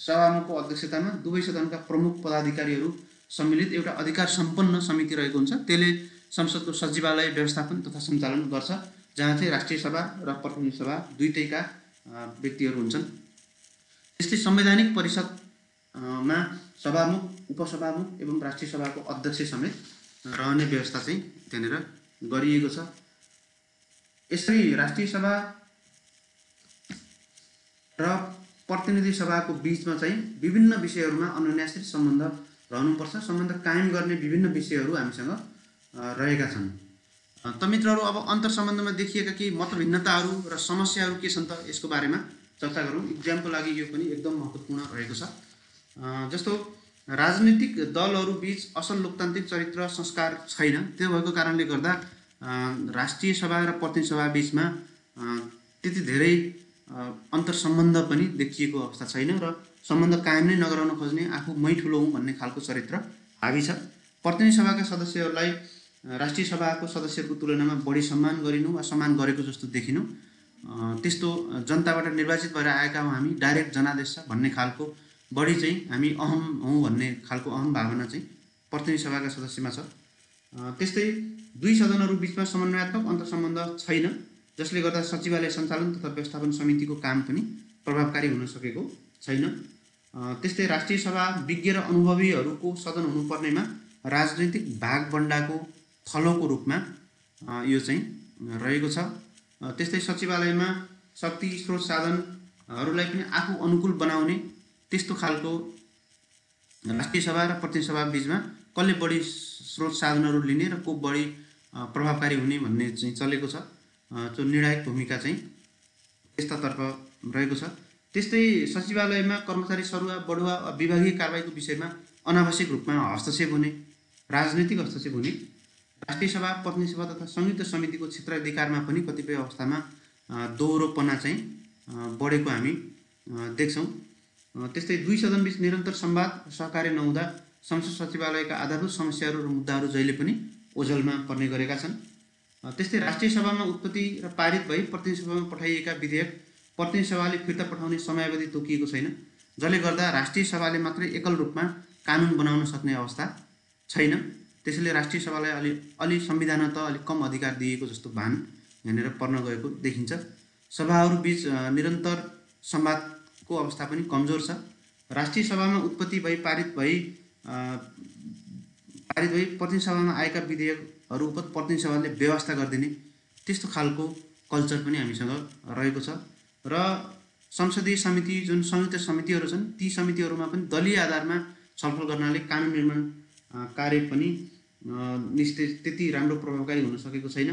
A: सभामुखको अध्यक्षतामा दुवै सदनका प्रमुख पदाधिकारीहरू सम्मिलित एउटा अधिकार सम्पन्न समिति रहेको हुन्छ। त्यसले संसदको सचिवालय व्यवस्थापन तथा सञ्चालन गर्छ, जहाँ चाहिँ राष्ट्रिय सभा र प्रतिनिधि सभा दुईटैका व्यक्तिहरू हुन्छन्। त्यस्तै संवैधानिक परिषदमा सभामुख, उपसभामुख एवं राष्ट्रिय सभाको अध्यक्ष समेत रहने व्यवस्था चाहिँ त्यहाँनिर गरिएको छ। यसरी राष्ट्रिय सभा र प्रतिनिधि सभाको बीचमा चाहिँ विभिन्न विषयहरूमा अन्योन्याश्रित सम्बन्ध रहनुपर्छ। सम्बन्ध कायम गर्ने विभिन्न विषयहरू हामीसँग रहेका छन्। त मित्रहरू, अब अन्तर्सम्बन्धमा देखिएका केही मतभिन्नताहरू र समस्याहरू के छन् त यसको बारेमा चर्चा गरौँ। इक्जामको लागि यो पनि एकदम महत्त्वपूर्ण रहेको छ। जस्तो राजनीतिक दलहरू बीच असल लोकतान्त्रिक चरित्र संस्कार छैन। त्यो भएको कारणले गर्दा राष्ट्रिय सभा र प्रतिनिधि सभा बीचमा त्यति धेरै अन्तर्सम्बन्ध पनि देखिएको अवस्था छैन र सम्बन्ध कायम नै नगराउन खोज्ने, आफू मै ठुलो हुँ भन्ने खालको चरित्र हावी छ। प्रतिनिधि सभाका सदस्यहरूलाई राष्ट्रिय सभाको सदस्यहरूको तुलनामा बढी सम्मान गरिनु वा सम्मान गरेको जस्तो देखिनु, त्यस्तो जनताबाट निर्वाचित भएर आएका हौँ हामी, डाइरेक्ट जनादेश छ भन्ने खालको बढी चाहिँ हामी अहम हौँ भन्ने खालको अहम भावना चाहिँ प्रतिनिधि सभाका सदस्यमा छ। त्यस्तै दुई सदनहरू बिचमा समन्वयात्मक अन्तर्सम्बन्ध छैन, जसले गर्दा सचिवालय सञ्चालन तथा व्यवस्थापन समितिको काम पनि प्रभावकारी हुन सकेको छैन। त्यस्तै राष्ट्रिय सभा विज्ञ र अनुभवीहरूको सदन हुनुपर्नेमा राजनैतिक भागबण्डाको थलोको रूपमा यो चाहिँ रहेको छ। त्यस्तै सचिवालयमा शक्ति स्रोत साधनहरूलाई पनि आफू अनुकूल बनाउने त्यस्तो खालको राष्ट्रिय सभा र प्रतिनिधि सभा बीचमा कसले बढी स्रोत साधनहरू लिने र को बढी प्रभावकारी हुने भन्ने चाहिँ चलेको छ। जो निर्णायक भूमिका चाहिँ त्यस्तातर्फ रहेको छ। त्यस्तै सचिवालयमा कर्मचारी सरुवा बढुवा विभागीय कारबाहीको विषयमा अनावश्यक रूपमा हस्तक्षेप हुने, राजनीतिक हस्तक्षेप हुने, राष्ट्रिय सभा प्रतिनिधि सभा तथा संयुक्त समितिको क्षेत्राधिकारमा पनि कतिपय अवस्थामा दोहोरोपना चाहिँ बढेको हामी देख्छौँ। त्यस्तै दुई सदनबीच निरन्तर संवाद सहकार्य नहुँदा संसद सचिवालयका आधारभूत समस्याहरू र मुद्दाहरू जहिले पनि ओझेलमा पर्ने गरेका छन्। त्यस्तै राष्ट्रिय सभामा उत्पत्ति र पारित भई प्रतिनिधि सभामा पठाइएका विधेयक प्रतिनिधि सभाले फिर्ता पठाउने समयावधि तोकिएको छैन, जसले गर्दा राष्ट्रिय सभाले मात्रै एकल रूपमा कानुन बनाउन सक्ने अवस्था छैन। त्यसैले राष्ट्रिय सभालाई अलि संविधानमा त अलिक कम अधिकार दिएको जस्तो भान यहाँनिर पर्न गएको देखिन्छ। सभाहरू बीच निरन्तर संवादको अवस्था पनि कमजोर छ। राष्ट्रिय सभामा उत्पत्ति भई पारित भई प्रतिनिधि सभामा आएका विधेयकहरू प्रतिनिधि सभाले व्यवस्था गरिदिने त्यस्तो खालको कल्चर पनि हामीसँग रहेको छ। र संसदीय समिति जुन संयुक्त समितिहरू छन् ती समितिहरूमा पनि दलीय आधारमा छलफल गर्नाले कानुन निर्माण कार्य पनि त्यति राम्रो प्रभावकारी हुन सकेको छैन।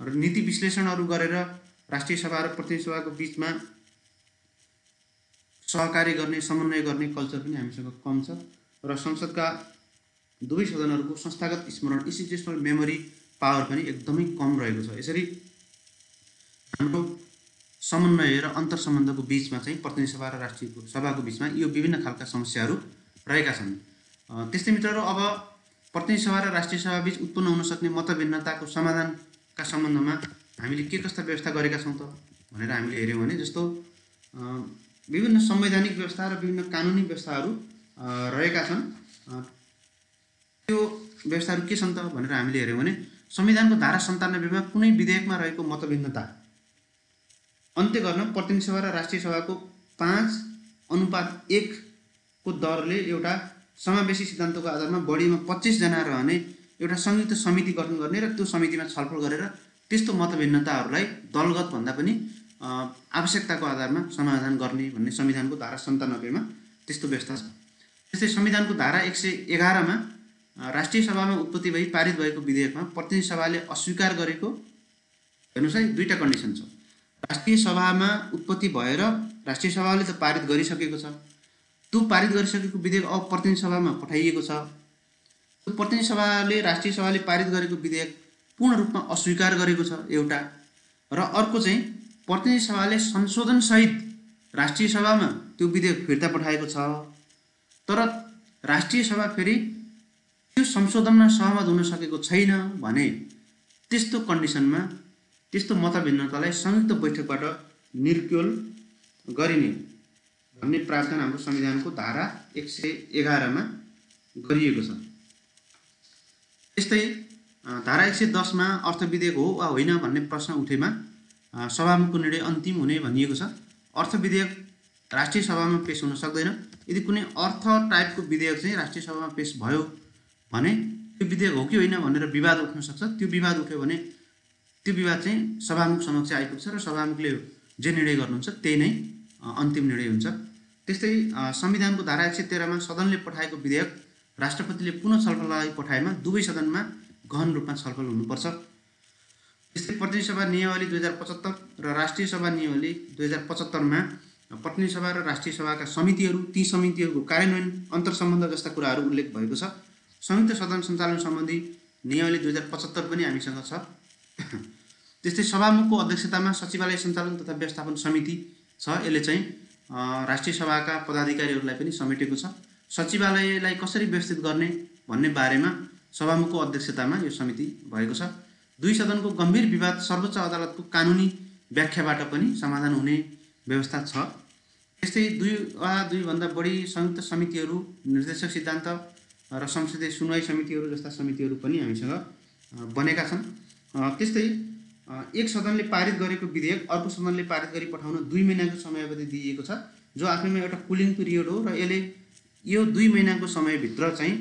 A: र नीति विश्लेषणहरू गरेर राष्ट्रिय सभा र प्रतिनिधि सभाको बिचमा सहकार्य गर्ने, समन्वय गर्ने कल्चर पनि हामीसँग कम छ। र संसदका दुवै सदनहरूको संस्थागत स्मरण, इन्स्टिट्युसनल मेमोरी पावर पनि एकदमै कम रहेको छ। यसरी हाम्रो समन्वय र अन्तर्सम्बन्धको बिचमा चाहिँ प्रतिनिधि सभा र राष्ट्रिय सभाको बिचमा यो विभिन्न खालका समस्याहरू रहेका छन्। त्यस्तै मित्रहरू, अब प्रतिनिधि सभा र राष्ट्रिय सभा बीच उत्पन्न हुन सक्ने मतभिन्नताको समाधानका सम्बन्धमा हामीले के कस्ता व्यवस्था गरेका छौँ त भनेर हामीले हेऱ्यौँ भने, जस्तो विभिन्न संवैधानिक व्यवस्था र विभिन्न कानुनी व्यवस्थाहरू रहेका छन्। त्यो व्यवस्थाहरू के छन् त भनेर हामीले हेऱ्यौँ भने, संविधानको धारा 97 मा कुनै विधेयकमा रहेको मतभिन्नता अन्त्य गर्न प्रतिनिधि सभा र राष्ट्रिय सभाको 5:1 को दरले एउटा समावेशी सिद्धान्तको आधारमा बढीमा 25 जना रहने एउटा संयुक्त समिति गठन गर्ने र त्यो समितिमा छलफल गरेर त्यस्तो मतभिन्नताहरूलाई दलगत भन्दा पनि आवश्यकताको आधारमा समाधान गर्ने भन्ने संविधानको धारा 97 मा त्यस्तो व्यवस्था छ। त्यस्तै संविधानको धारा 111 मा राष्ट्रिय सभामा उत्पत्ति भई पारित भएको विधेयकमा प्रतिनिधि सभाले अस्वीकार गरेको, हेर्नुस् है, दुईटा कन्डिसन छ। राष्ट्रिय सभामा उत्पत्ति भएर राष्ट्रिय सभाले त पारित गरिसकेको छ, त्यो पारित गरिसकेको विधेयक अब प्रतिनिधि सभामा पठाइएको छ। त्यो प्रतिनिधि सभाले राष्ट्रिय सभाले पारित गरेको विधेयक पूर्ण रूपमा अस्वीकार गरेको छ एउटा, र अर्को चाहिँ प्रतिनिधि सभाले संशोधन सहित राष्ट्रिय सभामा त्यो विधेयक फिर्ता पठाएको छ, तर राष्ट्रिय सभा फेरि त्यो संशोधनमा सहमत हुन सकेको छैन भने त्यस्तो कन्डिसनमा त्यस्तो मतभिन्नतालाई संयुक्त बैठकबाट निर्क्युल गरिने भन्ने प्रावधान हाम्रो संविधानको धारा 111 मा गरिएको छ। त्यस्तै धारा 110 मा अर्थ विधेयक हो वा होइन भन्ने प्रश्न उठेमा सभामुखको निर्णय अन्तिम हुने भनिएको छ। अर्थ विधेयक राष्ट्रिय सभामा पेश हुन सक्दैन। यदि कुनै अर्थ टाइपको विधेयक चाहिँ राष्ट्रिय सभामा पेश भयो भने त्यो विधेयक हो कि होइन भनेर विवाद उठ्न सक्छ। त्यो विवाद उठ्यो भने त्यो विवाद चाहिँ सभामुख समक्ष आइपुग्छ र सभामुखले जे निर्णय गर्नुहुन्छ त्यही नै अन्तिम निर्णय हुन्छ। त्यस्तै संविधानको धारा 113 मा सदनले पठाएको विधेयक राष्ट्रपतिले पुनः छलफलका लागि पठाएमा दुवै सदनमा गहन रूपमा छलफल हुनुपर्छ। त्यस्तै प्रतिनिधि सभा नियमावली 2075 र राष्ट्रिय सभा नियमावली 2075 मा प्रतिनिधि सभा र राष्ट्रिय सभाका समितिहरू, ती समितिहरूको कार्यान्वयन, अन्तर्सम्बन्ध जस्ता कुराहरू उल्लेख भएको छ। संयुक्त सदन सञ्चालन सम्बन्धी नियमावली 2075 पनि हामीसँग छ। त्यस्तै सभामुखको अध्यक्षतामा सचिवालय सञ्चालन तथा व्यवस्थापन समिति छ। यसले चाहिँ राष्ट्रिय सभाका पदाधिकारीहरूलाई पनि समेटेको छ। सचिवालयलाई कसरी व्यवस्थित गर्ने भन्ने बारेमा सभामुखको अध्यक्षतामा यो समिति भएको छ। दुई सदनको गम्भीर विवाद सर्वोच्च अदालतको कानुनी व्याख्याबाट पनि समाधान हुने व्यवस्था छ। त्यस्तै 2 वा 2 भन्दा बढी संयुक्त समितिहरू, निर्देशक सिद्धान्त र संसदीय सुनवाई समितिहरू जस्ता समितिहरू पनि हामीसँग बनेका छन्। त्यस्तै एक सदनले पारित गरेको विधेयक अर्को सदनले पारित गरी पठाउन 2 महिनाको समयावधि दिइएको छ, जो आफैमा एउटा कुलिङ पिरियड हो र यसले यो 2 महिनाको समयभित्र चाहिँ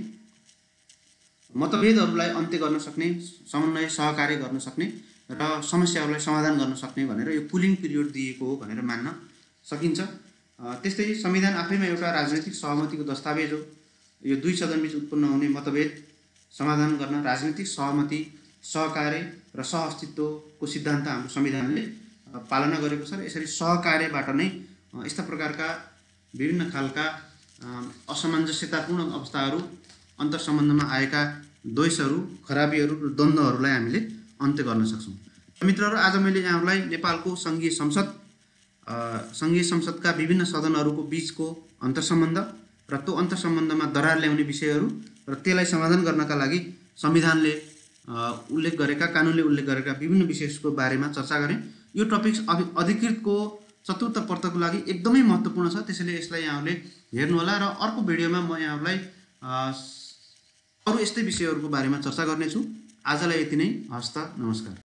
A: मतभेदहरूलाई अन्त्य गर्न सक्ने, समन्वय सहकार्य गर्न सक्ने र समस्याहरूलाई समाधान गर्न सक्ने भनेर यो कुलिङ पिरियड दिएको हो भनेर मान्न सकिन्छ। त्यस्तै संविधान आफैमा एउटा राजनैतिक सहमतिको दस्तावेज हो। यो 2 सदनबीच उत्पन्न हुने मतभेद समाधान गर्न राजनैतिक सहमति, सहकार्य र सहअस्तित्वको सिद्धान्त हाम्रो संविधानले पालना गरेको छ। र यसरी सहकार्यबाट नै यस्ता प्रकारका विभिन्न खालका असमञ्जस्यतापूर्ण अवस्थाहरू, अन्तर्सम्बन्धमा आएका द्वेषहरू, खराबीहरू र द्वन्द्वहरूलाई हामीले अन्त्य गर्न सक्छौँ। मित्रहरू, आज मैले यहाँहरूलाई नेपालको सङ्घीय संसदका विभिन्न सदनहरूको बीचको अन्तर्सम्बन्ध र त्यो अन्तर्सम्बन्धमा दरार ल्याउने विषयहरू र त्यसलाई समाधान गर्नका लागि संविधानले उल्लेख गरेका, कानुनले उल्लेख गरेका विभिन्न विषयको बारेमा चर्चा गरेँ। यो टपिक्स अधिकृतको 4th पत्रको लागि एकदमै महत्त्वपूर्ण छ, त्यसैले यसलाई यहाँहरूले हेर्नुहोला र अर्को भिडियोमा म यहाँहरूलाई अरू यस्तै विषयहरूको बारेमा चर्चा गर्नेछु। आजलाई यति नै। हस्त, नमस्कार।